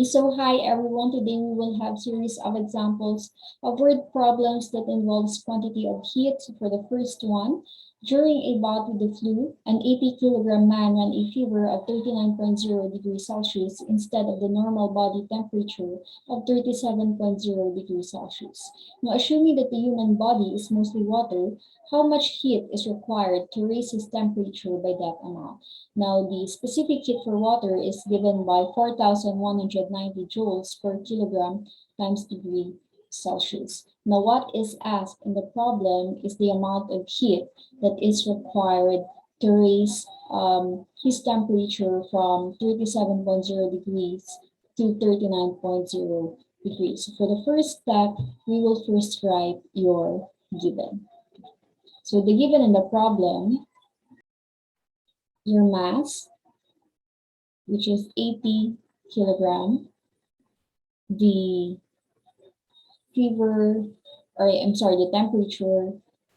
So hi everyone, today we will have series of examples of word problems that involves quantity of heat. So for the first one, during a bout with the flu, an 80-kilogram man ran a fever of 39.0 degrees Celsius instead of the normal body temperature of 37.0 degrees Celsius. Now assuming that the human body is mostly water, how much heat is required to raise his temperature by that amount? Now, the specific heat for water is given by 4,190 joules per kilogram times degree Celsius. Now, what is asked in the problem is the amount of heat that is required to raise his temperature from 37.0 degrees to 39.0 degrees. So for the first step, we will first write your given. So the given in the problem, your mass, which is 80 kilogram, the fever, or I'm sorry, the temperature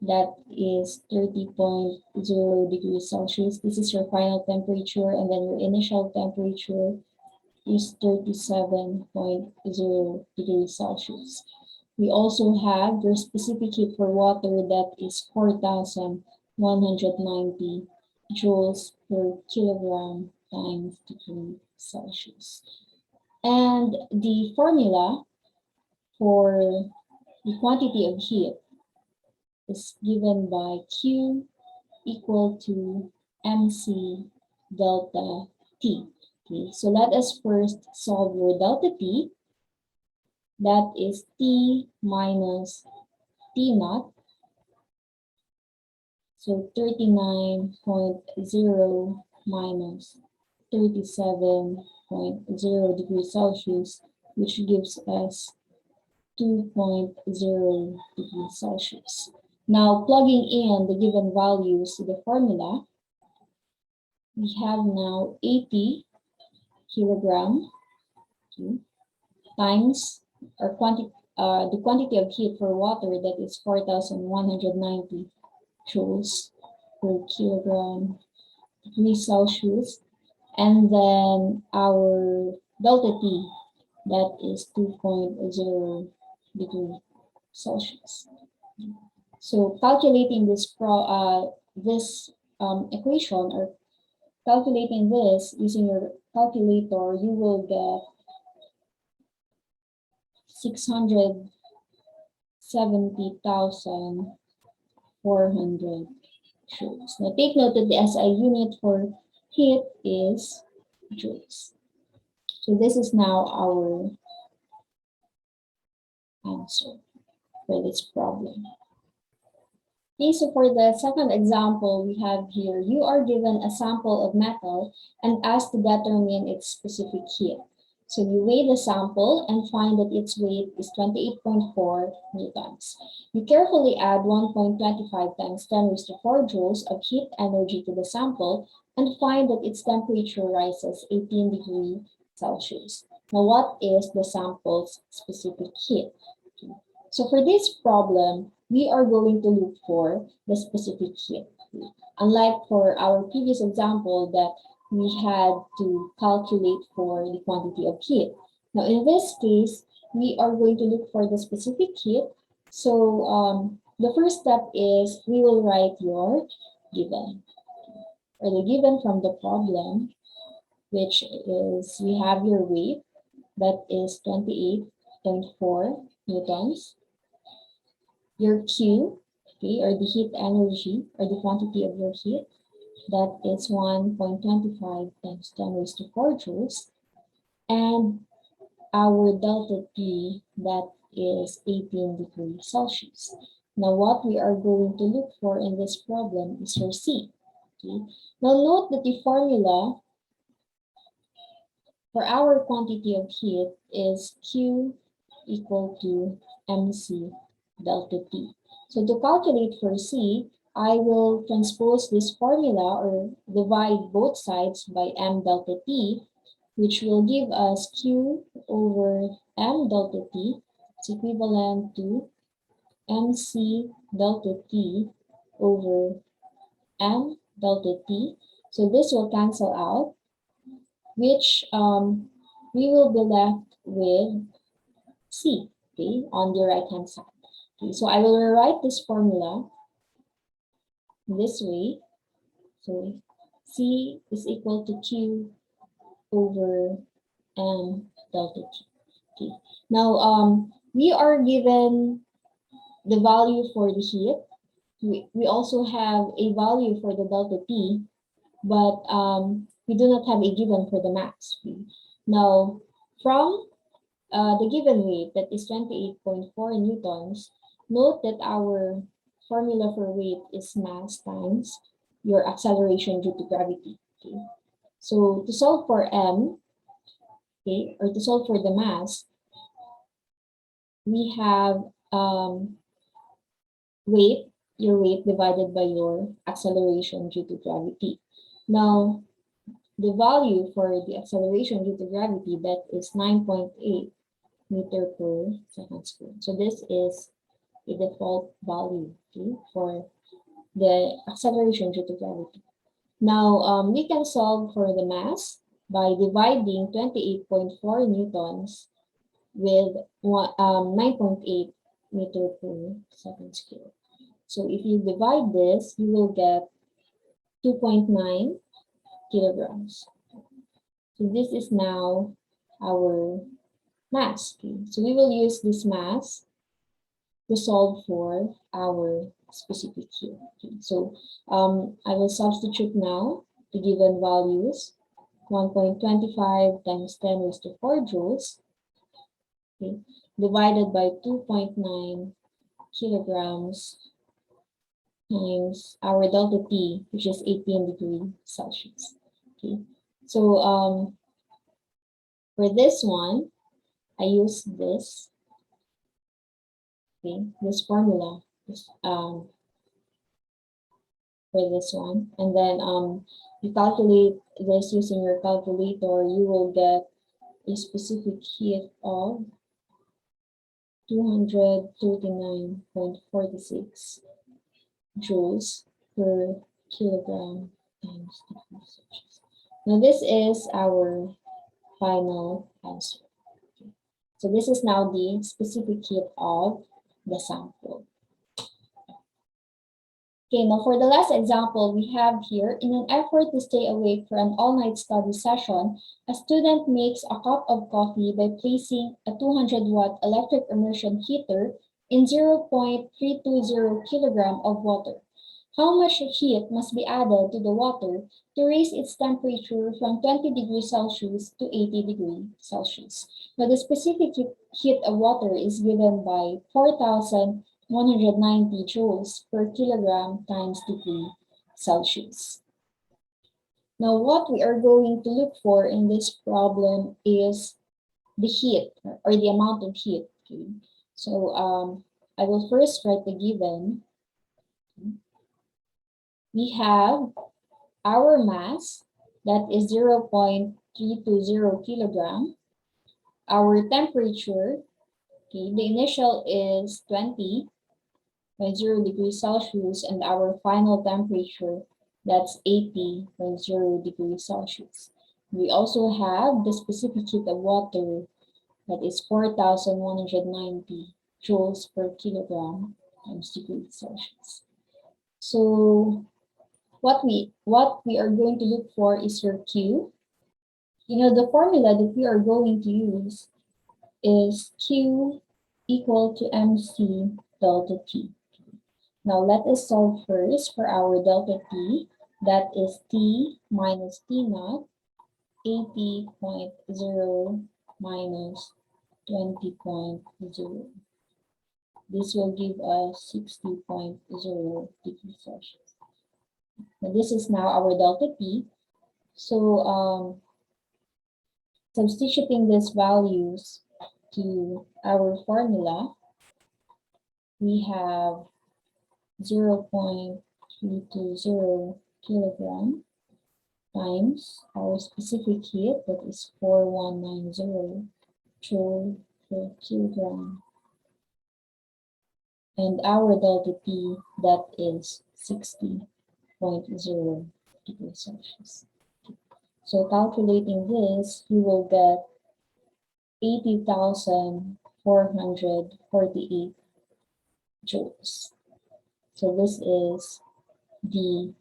that is 30.0 degrees Celsius. This is your final temperature, and then your initial temperature is 37.0 degrees Celsius. We also have your specific heat for water that is 4,190 joules per kilogram times degree Celsius. And the formula for the quantity of heat is given by Q equal to mc delta T. Okay, so let us first solve your delta T. That is T minus T naught. So 39.0 minus 37.0 degrees Celsius, which gives us 2.0 degrees Celsius. Now, plugging in the given values to the formula, we have now 80 kilogram times our the quantity of heat for water, that is 4,190 joules per kilogram degrees Celsius, and then our delta T, that is 2.0 degrees Celsius. So calculating this equation, or calculating this using your calculator, you will get 670,400 joules. Now take note that the SI unit for heat is joules. So this is now our answer for this problem. Okay, so for the second example we have here, you are given a sample of metal and asked to determine its specific heat. So you weigh the sample and find that its weight is 28.4 newtons. You carefully add 1.25 times 10 raised to 4 joules of heat energy to the sample and find that its temperature rises 18 degrees Celsius. Now, what is the sample's specific heat? Okay. So for this problem, we are going to look for the specific heat. Unlike for our previous example that we had to calculate for the quantity of heat. Now in this case, we are going to look for the specific heat. So the first step is we will write your given, or the given from the problem, which is we have your weight, that is 28.4 newtons. Your Q, okay, or the heat energy, or the quantity of your heat, that is 1.25 times 10 raised to 4 joules. And our delta T, that is 18 degrees Celsius. Now what we are going to look for in this problem is your C. Okay. Now note that the formula for our quantity of heat is Q equal to mc delta T. So to calculate for C, I will transpose this formula or divide both sides by m delta T, which will give us Q over m delta T. It's equivalent to mc delta T over m delta T. So this will cancel out, which we will be left with C, okay, on the right-hand side. Okay, so I will rewrite this formula this way. So C is equal to Q over M delta T. Okay. Now, we are given the value for the heat. We also have a value for the delta T, but we do not have a given for the mass. Now, from the given weight, that is 28.4 newtons, note that our formula for weight is mass times your acceleration due to gravity. Okay. So to solve for M, okay, or to solve for the mass, we have your weight divided by your acceleration due to gravity. Now, the value for the acceleration due to gravity, that is 9.8 meter per second squared. So this is a default value, okay, for the acceleration due to gravity. Now, we can solve for the mass by dividing 28.4 newtons with 9.8 meter per second squared. So if you divide this, you will get 2.9 kilograms. So this is now our mass. Okay? So we will use this mass to solve for our specific heat. Okay? So I will substitute now the given values. 1.25 times 10 raised to 4 joules, okay, divided by 2.9 kilograms times our delta T, which is 18 degrees Celsius. Okay, so for this one, I use this, okay, this formula for this one, and then you calculate this using your calculator, you will get a specific heat of 239.46 joules per kilogram times degrees Celsius. Now this is our final answer. Okay. So this is now the specific heat of the sample. Okay, now for the last example we have here, in an effort to stay awake for an all-night study session, a student makes a cup of coffee by placing a 200-watt electric immersion heater in 0.320 kilogram of water. How much heat must be added to the water to raise its temperature from 20 degrees Celsius to 80 degrees Celsius? Now, the specific heat of water is given by 4,190 joules per kilogram times degree Celsius. Now, what we are going to look for in this problem is the heat or the amount of heat. Okay? So, I will first write the given. We have our mass, that is 0.320 kilogram. Our temperature, okay, the initial is 20.0 degrees Celsius, and our final temperature, that's 80.0 degrees Celsius. We also have the specific heat of water, that is 4,190 joules per kilogram times degrees Celsius. So what we are going to look for is your Q. You know, the formula that we are going to use is Q equal to MC delta T. Now let us solve first for our delta T. That is T minus T naught, 80.0 minus 20.0. This will give us 60.0 degrees Celsius. Now this is now our delta T. So substituting these values to our formula, we have 0.320 kilogram times our specific heat, that is 4190 joule per kilogram, and our delta T, that is 60.0 degrees Celsius. So calculating this, you will get 80,448 joules. So this is the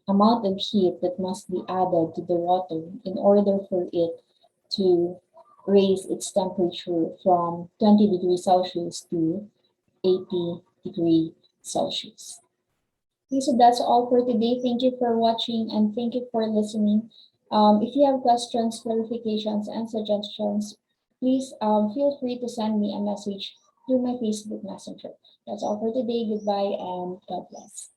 amount of heat that must be added to the water in order for it to raise its temperature from 20 degrees Celsius to 80 degrees Celsius. Okay, so that's all for today. Thank you for watching and thank you for listening. If you have questions, clarifications, and suggestions, please feel free to send me a message through my Facebook Messenger. That's all for today. Goodbye and God bless.